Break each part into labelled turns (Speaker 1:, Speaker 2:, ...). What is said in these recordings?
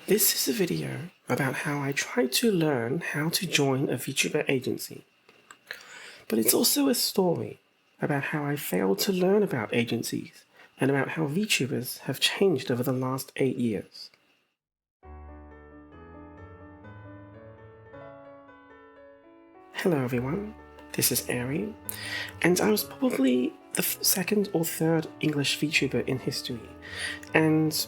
Speaker 1: This is a video about how I tried to learn how to join a Vtuber agency. But it's also a story about how I failed to learn about agencies and about how Vtubers have changed over the last 8 years. Hello everyone, this is Eiri, and I was probably the second or third English Vtuber in history, and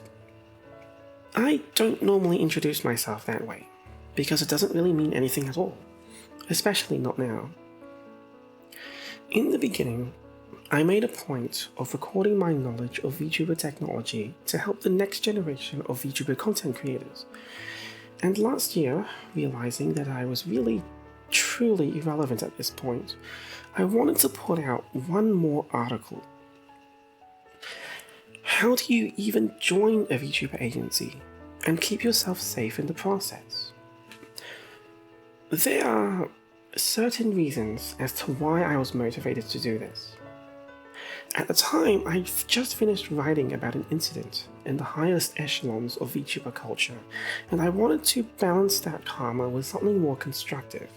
Speaker 1: I don't normally introduce myself that way, because it doesn't really mean anything at all, especially not now. In the beginning, I made a point of recording my knowledge of VTuber technology to help the next generation of VTuber content creators, and last year, realizing that I was really truly irrelevant at this point, I wanted to put out one more article. How do you even join a VTuber agency and keep yourself safe in the process? There are certain reasons as to why I was motivated to do this. At the time, I'd just finished writing about an incident in the highest echelons of VTuber culture, and I wanted to balance that karma with something more constructive.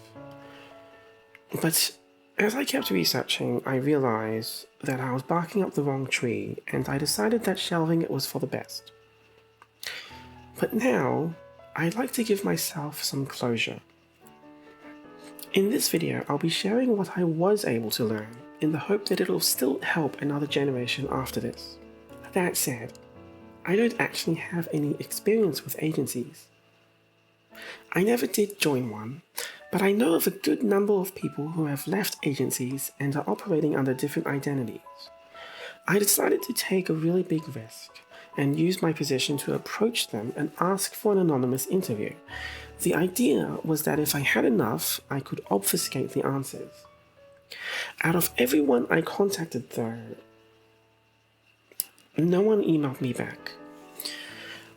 Speaker 1: But as I kept researching, I realized that I was barking up the wrong tree, and I decided that shelving it was for the best. But now, I'd like to give myself some closure. In this video, I'll be sharing what I was able to learn, in the hope that it'll still help another generation after this. That said, I don't actually have any experience with agencies. I never did join one, but I know of a good number of people who have left agencies and are operating under different identities. I decided to take a really big risk and use my position to approach them and ask for an anonymous interview. The idea was that if I had enough, I could obfuscate the answers. Out of everyone I contacted though, no one emailed me back.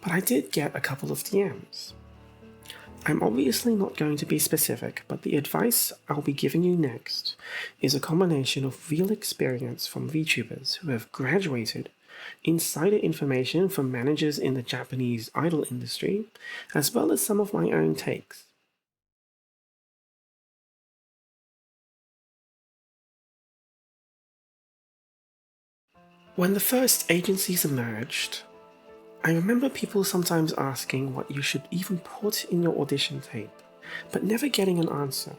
Speaker 1: But I did get a couple of DMs. I'm obviously not going to be specific, but the advice I'll be giving you next is a combination of real experience from VTubers who have graduated, insider information from managers in the Japanese idol industry, as well as some of my own takes. When the first agencies emerged, I remember people sometimes asking what you should even put in your audition tape, but never getting an answer.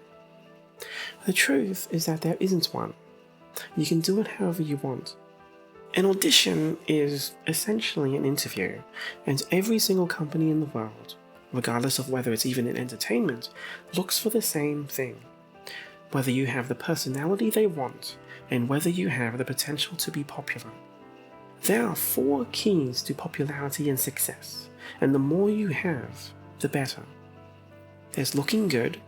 Speaker 1: The truth is that there isn't one. You can do it however you want. An audition is essentially an interview, and every single company in the world, regardless of whether it's even in entertainment, looks for the same thing. Whether you have the personality they want, and whether you have the potential to be popular. There are 4 keys to popularity and success, and the more you have, the better. There's looking good,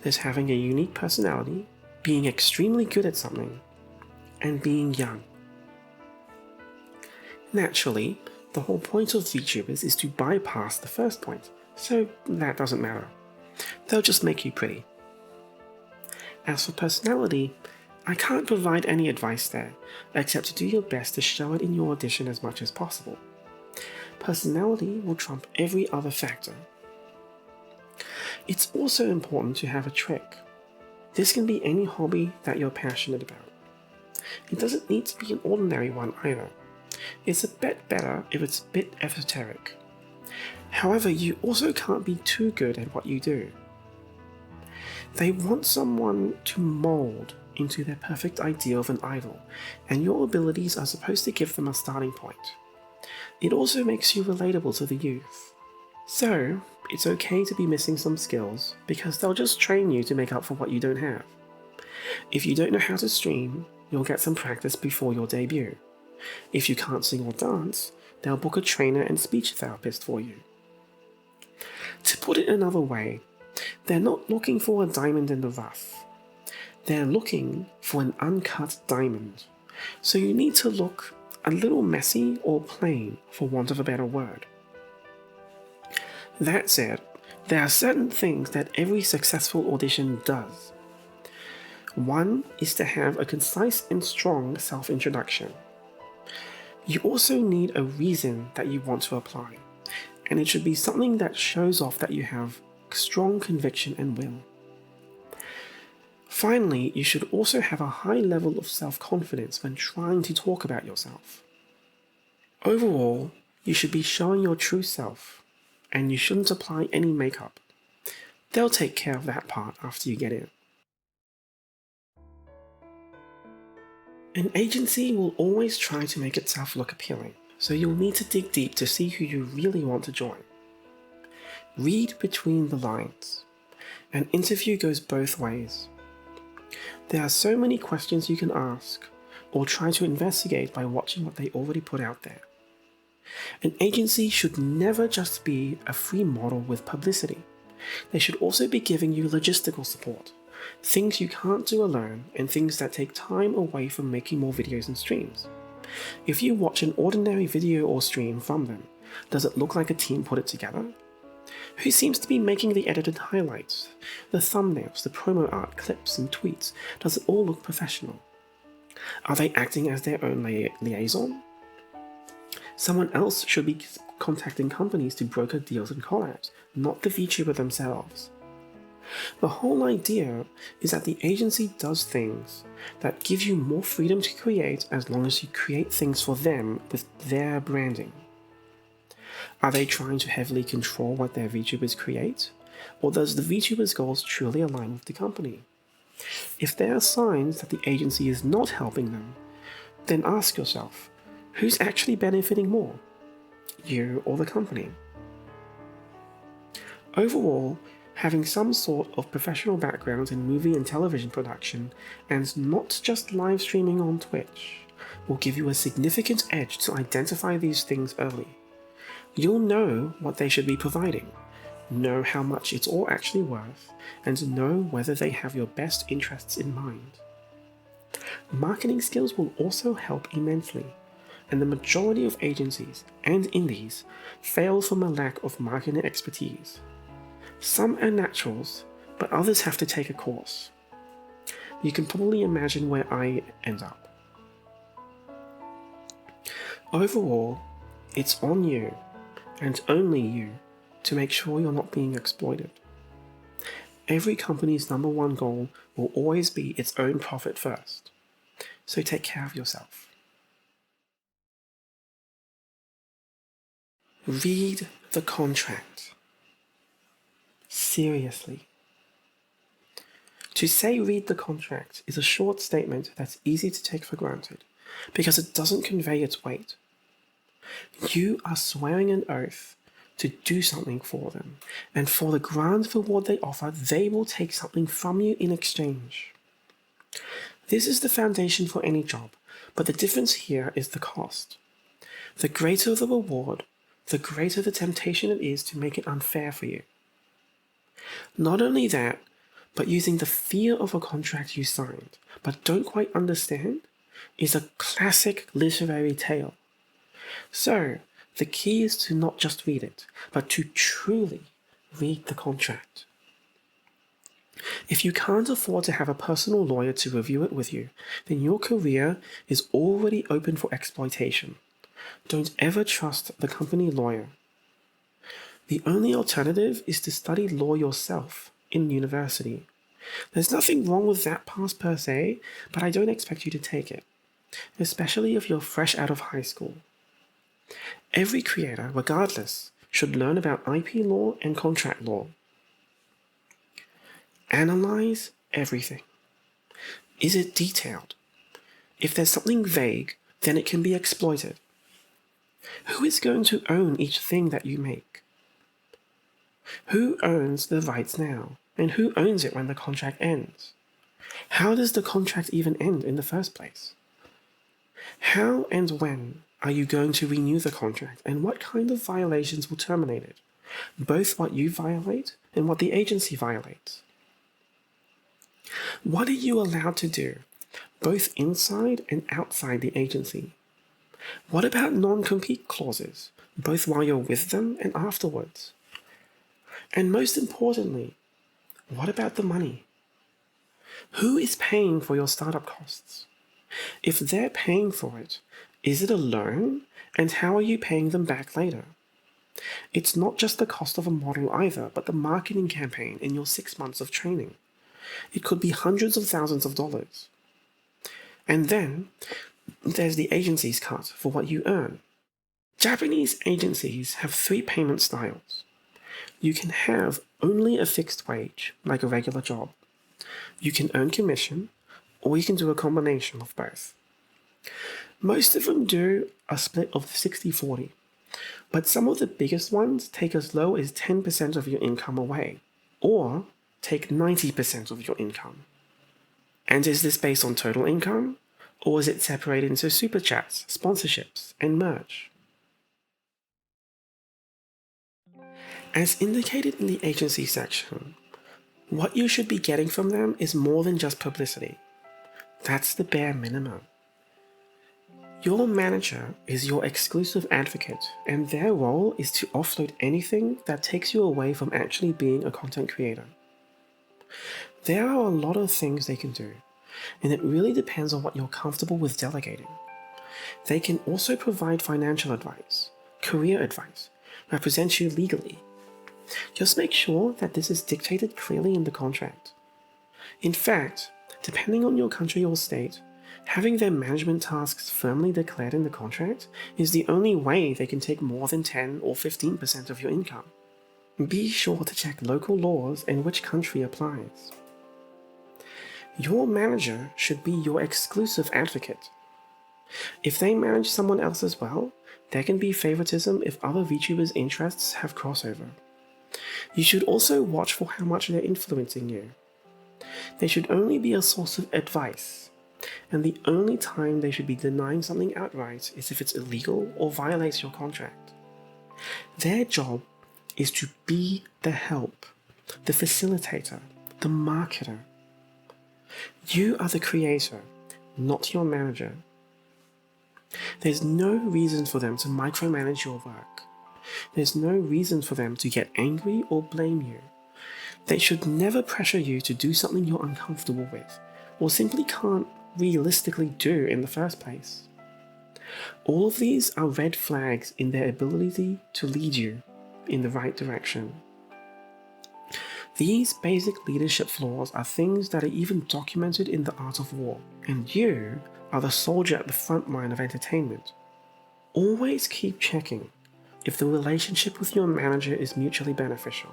Speaker 1: there's having a unique personality, being extremely good at something, and being young. Naturally, the whole point of VTubers is to bypass the first point, so that doesn't matter. They'll just make you pretty. As for personality, I can't provide any advice there, except to do your best to show it in your audition as much as possible. Personality will trump every other factor. It's also important to have a trick. This can be any hobby that you're passionate about. It doesn't need to be an ordinary one either. It's a bit better if it's a bit esoteric. However, you also can't be too good at what you do. They want someone to mold into their perfect idea of an idol, and your abilities are supposed to give them a starting point. It also makes you relatable to the youth. So, it's okay to be missing some skills, because they'll just train you to make up for what you don't have. If you don't know how to stream, you'll get some practice before your debut. If you can't sing or dance, they'll book a trainer and speech therapist for you. To put it another way, they're not looking for a diamond in the rough. They're looking for an uncut diamond, so you need to look a little messy or plain, for want of a better word. That said, there are certain things that every successful audition does. One is to have a concise and strong self-introduction. You also need a reason that you want to apply, and it should be something that shows off that you have strong conviction and will. Finally, you should also have a high level of self-confidence when trying to talk about yourself. Overall, you should be showing your true self, and you shouldn't apply any makeup. They'll take care of that part after you get in. An agency will always try to make itself look appealing, so you'll need to dig deep to see who you really want to join. Read between the lines. An interview goes both ways. There are so many questions you can ask, or try to investigate by watching what they already put out there. An agency should never just be a free model with publicity. They should also be giving you logistical support, things you can't do alone, and things that take time away from making more videos and streams. If you watch an ordinary video or stream from them, does it look like a team put it together? Who seems to be making the edited highlights, the thumbnails, the promo art, clips and tweets? Does it all look professional? Are they acting as their own liaison? Someone else should be contacting companies to broker deals and collabs, not the VTuber themselves. The whole idea is that the agency does things that give you more freedom to create as long as you create things for them with their branding. Are they trying to heavily control what their VTubers create? Or does the VTubers' goals truly align with the company? If there are signs that the agency is not helping them, then ask yourself, who's actually benefiting more? You or the company? Overall, having some sort of professional background in movie and television production, and not just live streaming on Twitch, will give you a significant edge to identify these things early. You'll know what they should be providing, know how much it's all actually worth, and know whether they have your best interests in mind. Marketing skills will also help immensely, and the majority of agencies and indies fail from a lack of marketing expertise. Some are naturals, but others have to take a course. You can probably imagine where I end up. Overall, it's on you, and only you, to make sure you're not being exploited. Every company's number one goal will always be its own profit first, so take care of yourself. Read the contract. Seriously. To say read the contract is a short statement that's easy to take for granted because it doesn't convey its weight. You are swearing an oath to do something for them, and for the grand reward they offer, they will take something from you in exchange. This is the foundation for any job, but the difference here is the cost. The greater the reward, the greater the temptation it is to make it unfair for you. Not only that, but using the fear of a contract you signed, but don't quite understand, is a classic literary tale. So, the key is to not just read it, but to truly read the contract. If you can't afford to have a personal lawyer to review it with you, then your career is already open for exploitation. Don't ever trust the company lawyer. The only alternative is to study law yourself in university. There's nothing wrong with that pass per se, but I don't expect you to take it, especially if you're fresh out of high school. Every creator, regardless, should learn about IP law and contract law. Analyze everything. Is it detailed? If there's something vague, then it can be exploited. Who is going to own each thing that you make? Who owns the rights now? And who owns it when the contract ends? How does the contract even end in the first place? How and when are you going to renew the contract, and what kind of violations will terminate it? Both what you violate and what the agency violates. What are you allowed to do, both inside and outside the agency? What about non-compete clauses, both while you're with them and afterwards? And most importantly, what about the money? Who is paying for your startup costs? If they're paying for it, is it a loan? And how are you paying them back later? It's not just the cost of a model either, but the marketing campaign in your 6 months of training. It could be hundreds of thousands of dollars. And then there's the agency's cut for what you earn. Japanese agencies have 3 payment styles. You can have only a fixed wage, like a regular job. You can earn commission, or you can do a combination of both. Most of them do a split of 60-40, but some of the biggest ones take as low as 10% of your income away, or take 90% of your income. And is this based on total income, or is it separated into super chats, sponsorships, and merch? As indicated in the agency section, what you should be getting from them is more than just publicity. That's the bare minimum. Your manager is your exclusive advocate, and their role is to offload anything that takes you away from actually being a content creator. There are a lot of things they can do, and it really depends on what you're comfortable with delegating. They can also provide financial advice, career advice, represent you legally. Just make sure that this is dictated clearly in the contract. In fact, depending on your country or state, having their management tasks firmly declared in the contract is the only way they can take more than 10 or 15% of your income. Be sure to check local laws and which country applies. Your manager should be your exclusive advocate. If they manage someone else as well, there can be favoritism if other VTubers' interests have crossover. You should also watch for how much they're influencing you. They should only be a source of advice, and the only time they should be denying something outright is if it's illegal or violates your contract. Their job is to be the help, the facilitator, the marketer. You are the creator, not your manager. There's no reason for them to micromanage your work. There's no reason for them to get angry or blame you. They should never pressure you to do something you're uncomfortable with, or simply can't realistically do in the first place. All of these are red flags in their ability to lead you in the right direction. These basic leadership flaws are things that are even documented in the art of war, and you are the soldier at the front line of entertainment. Always keep checking if the relationship with your manager is mutually beneficial.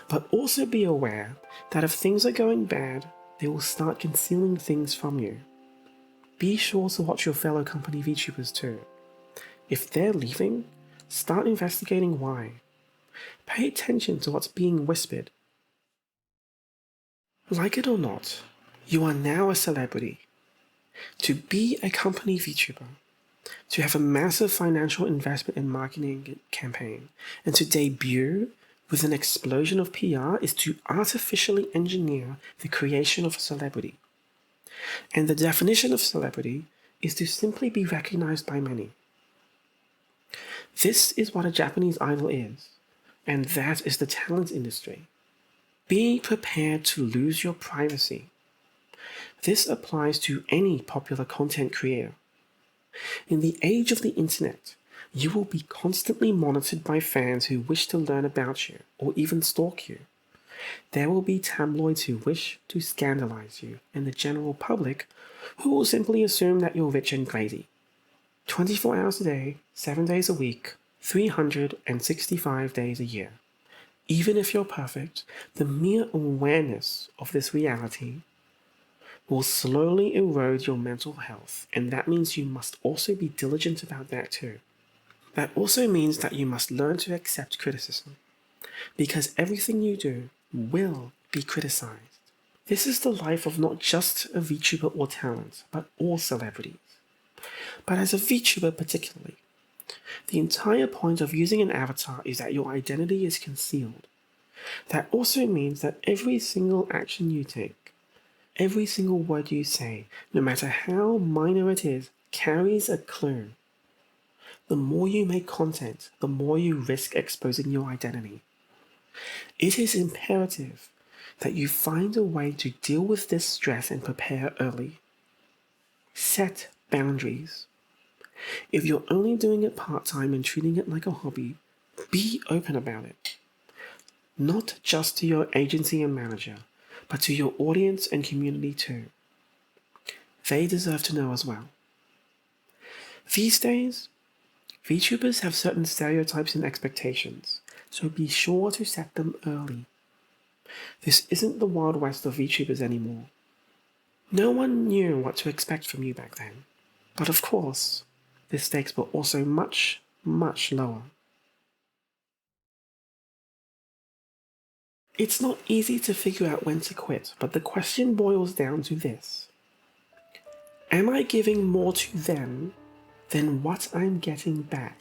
Speaker 1: But also be aware that if things are going bad, they will start concealing things from you. Be sure to watch your fellow company VTubers too. If they're leaving, start investigating why. Pay attention to what's being whispered. Like it or not, you are now a celebrity. To be a company VTuber, to have a massive financial investment in marketing campaign, and to debut with an explosion of PR is to artificially engineer the creation of a celebrity. And the definition of celebrity is to simply be recognized by many. This is what a Japanese idol is, and that is the talent industry. Be prepared to lose your privacy. This applies to any popular content creator. In the age of the internet, you will be constantly monitored by fans who wish to learn about you or even stalk you. There will be tabloids who wish to scandalize you, and the general public who will simply assume that you're rich and crazy. 24 hours a day, 7 days a week, 365 days a year. Even if you're perfect, the mere awareness of this reality will slowly erode your mental health, and that means you must also be diligent about that too. That also means that you must learn to accept criticism, because everything you do will be criticized. This is the life of not just a VTuber or talent, but all celebrities. But as a VTuber particularly, the entire point of using an avatar is that your identity is concealed. That also means that every single action you take, every single word you say, no matter how minor it is, carries a clue. The more you make content, the more you risk exposing your identity. It is imperative that you find a way to deal with this stress and prepare early. Set boundaries. If you're only doing it part-time and treating it like a hobby, Be open about it, not just to your agency and manager, but to your audience and community too. They deserve to know as well. These days, VTubers have certain stereotypes and expectations, so be sure to set them early. This isn't the Wild West of VTubers anymore. No one knew what to expect from you back then, but of course, the stakes were also much, much lower. It's not easy to figure out when to quit, but the question boils down to this. Am I giving more to them than what I'm getting back?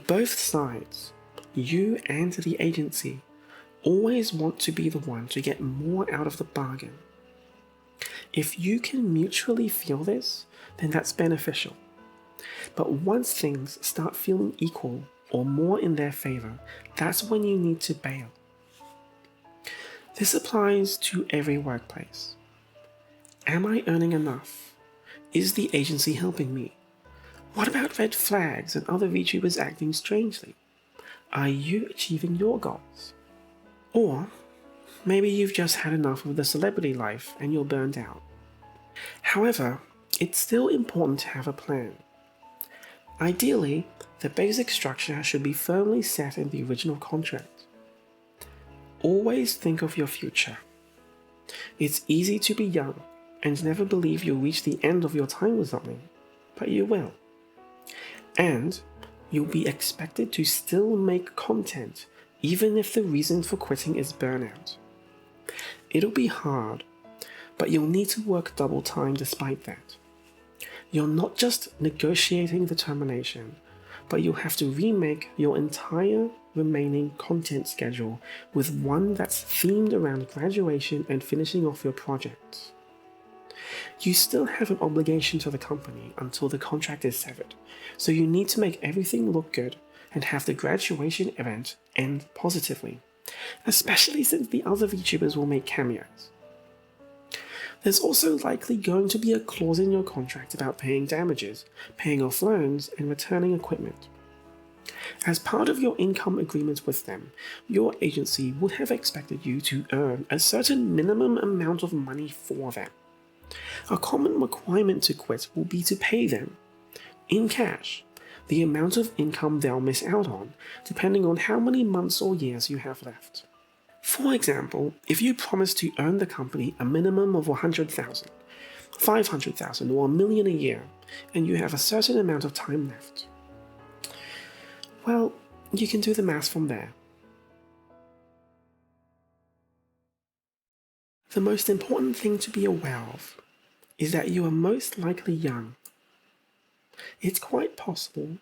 Speaker 1: Both sides, you and the agency, always want to be the one to get more out of the bargain. If you can mutually feel this, then that's beneficial. But once things start feeling equal or more in their favor, that's when you need to bail. This applies to every workplace. Am I earning enough? Is the agency helping me? What about red flags and other VTubers acting strangely? Are you achieving your goals? Or maybe you've just had enough of the celebrity life and you're burned out. However, it's still important to have a plan. Ideally, the basic structure should be firmly set in the original contract. Always think of your future. It's easy to be young and never believe you'll reach the end of your time with something, but you will. And you'll be expected to still make content even if the reason for quitting is burnout. It'll be hard, but you'll need to work double time despite that. You're not just negotiating the termination, but you'll have to remake your entire remaining content schedule with one that's themed around graduation and finishing off your projects. You still have an obligation to the company until the contract is severed, so you need to make everything look good and have the graduation event end positively, especially since the other VTubers will make cameos. There's also likely going to be a clause in your contract about paying damages, paying off loans, and returning equipment. As part of your income agreement with them, your agency would have expected you to earn a certain minimum amount of money for them. A common requirement to quit will be to pay them, in cash, the amount of income they'll miss out on, depending on how many months or years you have left. For example, if you promise to earn the company a minimum of $100,000, $500,000, or $1 million a year, and you have a certain amount of time left, well, you can do the math from there. The most important thing to be aware of is that you are most likely young. It's quite possible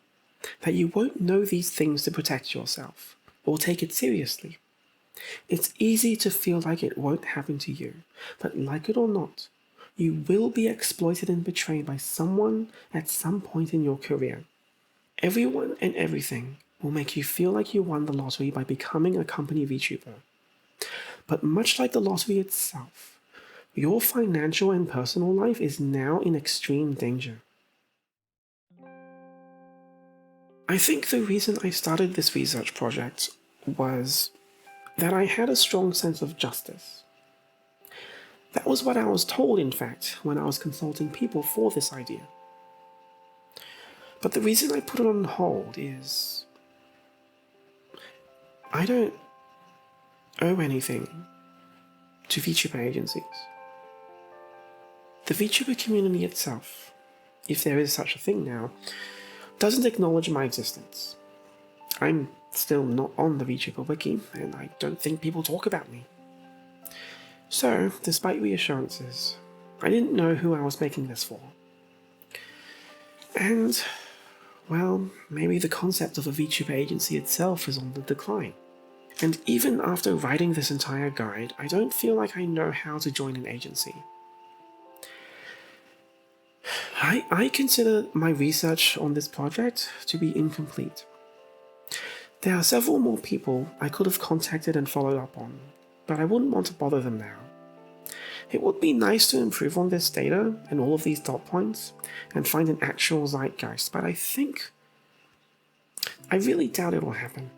Speaker 1: that you won't know these things to protect yourself, or take it seriously. It's easy to feel like it won't happen to you, but like it or not, you will be exploited and betrayed by someone at some point in your career. Everyone and everything will make you feel like you won the lottery by becoming a company VTuber. But much like the lottery itself, your financial and personal life is now in extreme danger. I think the reason I started this research project was that I had a strong sense of justice. That was what I was told, in fact, when I was consulting people for this idea. But the reason I put it on hold is I don't owe anything to Vtuber agencies. The Vtuber community itself, if there is such a thing now, doesn't acknowledge my existence. I'm still not on the Vtuber wiki, and I don't think people talk about me. So, despite reassurances, I didn't know who I was making this for. And, well, maybe the concept of a Vtuber agency itself is on the decline. And even after writing this entire guide, I don't feel like I know how to join an agency. I consider my research on this project to be incomplete. There are several more people I could have contacted and followed up on, but I wouldn't want to bother them now. It would be nice to improve on this data and all of these dot points and find an actual zeitgeist, but I think I really doubt it will happen.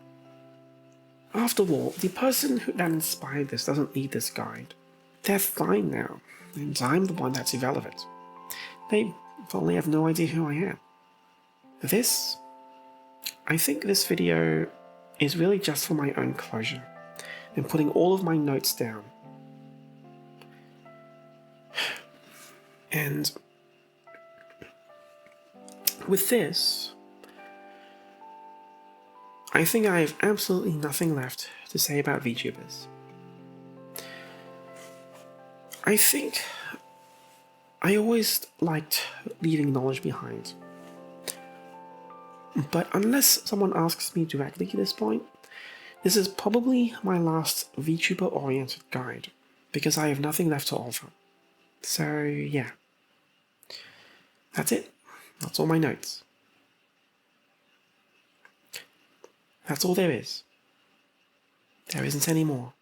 Speaker 1: After all, the person that inspired this doesn't need this guide. They're fine now, and I'm the one that's irrelevant. They probably have no idea who I am. I think this video is really just for my own closure, and putting all of my notes down. And with this, I think I have absolutely nothing left to say about VTubers. I think I always liked leaving knowledge behind. But unless someone asks me directly at this point, this is probably my last VTuber-oriented guide, because I have nothing left to offer. So yeah, that's it. That's all my notes. That's all there is. There isn't any more.